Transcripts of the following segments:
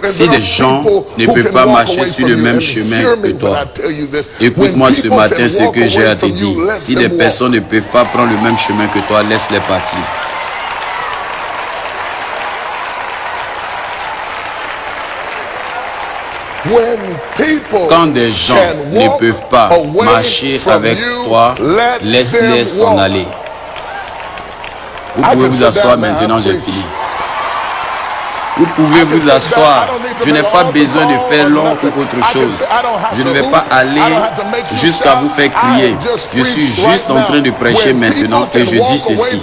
Si des gens ne peuvent pas marcher sur le même chemin que toi, écoute-moi ce matin ce que j'ai à te dire. Si des personnes ne peuvent pas prendre le même chemin que toi, laisse-les partir. Quand des gens ne peuvent pas marcher avec toi, laisse-les s'en aller. Vous pouvez vous asseoir maintenant, j'ai fini. Vous pouvez vous asseoir. Je n'ai pas besoin de faire long ou autre chose. Je ne vais pas aller jusqu'à vous faire crier. Je suis juste en train de prêcher maintenant et je dis ceci.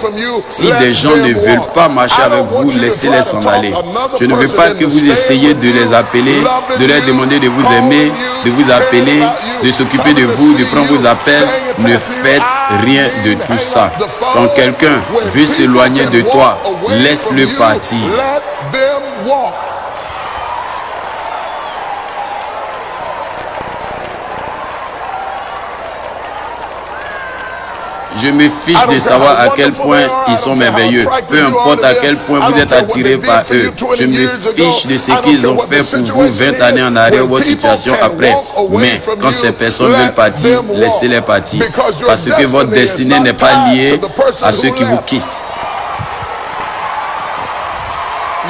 Si des gens ne veulent pas marcher avec vous, laissez-les s'en aller. Je ne veux pas que vous essayiez de les appeler, de leur demander de vous aimer, de vous appeler, de s'occuper de vous, de prendre vos appels. Ne faites rien de tout ça. Quand quelqu'un veut s'éloigner de toi, laisse-le partir. Je me fiche de savoir à quel point ils sont merveilleux. Peu importe à quel point vous êtes attiré par eux. Je me fiche de ce qu'ils ont fait pour vous 20 années en arrière ou votre situation après. Mais quand ces personnes veulent partir, laissez-les partir. Parce que votre destinée n'est pas liée à ceux qui vous quittent.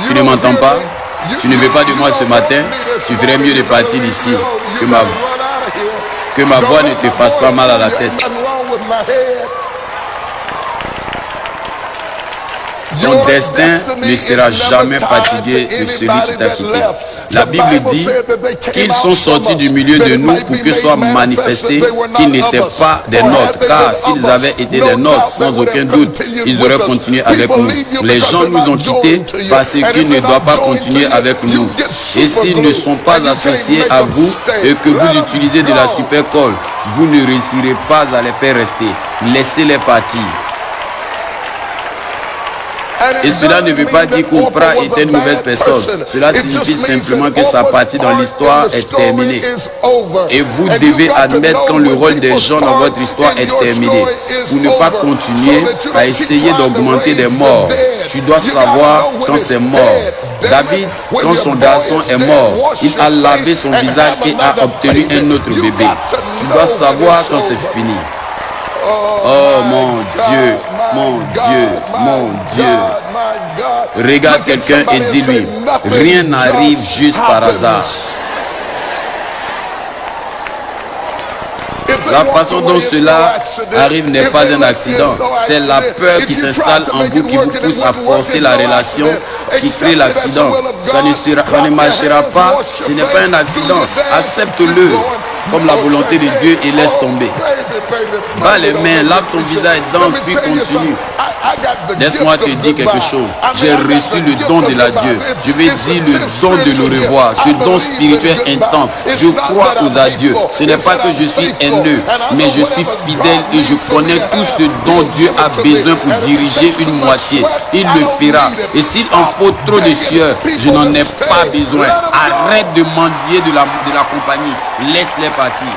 Tu ne m'entends pas? Tu ne veux pas de moi ce matin? Tu ferais mieux de partir d'ici. Que ma voix ne te fasse pas mal à la tête. Ton destin ne sera jamais fatigué de celui qui t'a quitté. La Bible dit qu'ils sont sortis du milieu de nous pour que soit manifesté qu'ils n'étaient pas des nôtres. Car s'ils avaient été des nôtres, sans aucun doute, ils auraient continué avec nous. Les gens nous ont quittés parce qu'ils ne doivent pas continuer avec nous. Et s'ils ne sont pas associés à vous et que vous utilisez de la super colle, vous ne réussirez pas à les faire rester. Laissez-les partir. Et cela ne veut pas dire qu'Oprah était une mauvaise personne. Cela signifie simplement que sa partie dans l'histoire est terminée. Et vous devez admettre quand le rôle des gens dans votre histoire est terminé. Pour ne pas continuer à essayer d'augmenter des morts. Tu dois savoir quand c'est mort. David, quand son garçon est mort, il a lavé son visage et a obtenu un autre bébé. Tu dois savoir quand c'est fini. Oh mon Dieu, mon Dieu, mon Dieu. Regarde quelqu'un et dis-lui, rien n'arrive juste par hasard. La façon dont cela arrive n'est pas un accident. C'est la peur qui s'installe en vous qui vous pousse à forcer la relation qui crée l'accident. Ça ne marchera pas, ce n'est pas un accident. Accepte-le comme la volonté de Dieu et laisse tomber. Bats les mains, lave ton visage, danse, puis continue. Laisse-moi te dire quelque chose. J'ai reçu le don de la Dieu. Je vais dire le don de le revoir. Ce don spirituel intense. Je crois aux adieux. Ce n'est pas que je suis haineux, mais je suis fidèle et je connais tout ce dont Dieu a besoin pour diriger une moitié. Il le fera. Et s'il en faut trop de sueur, je n'en ai pas besoin. Arrête de mendier de la compagnie. Laisse-les partir.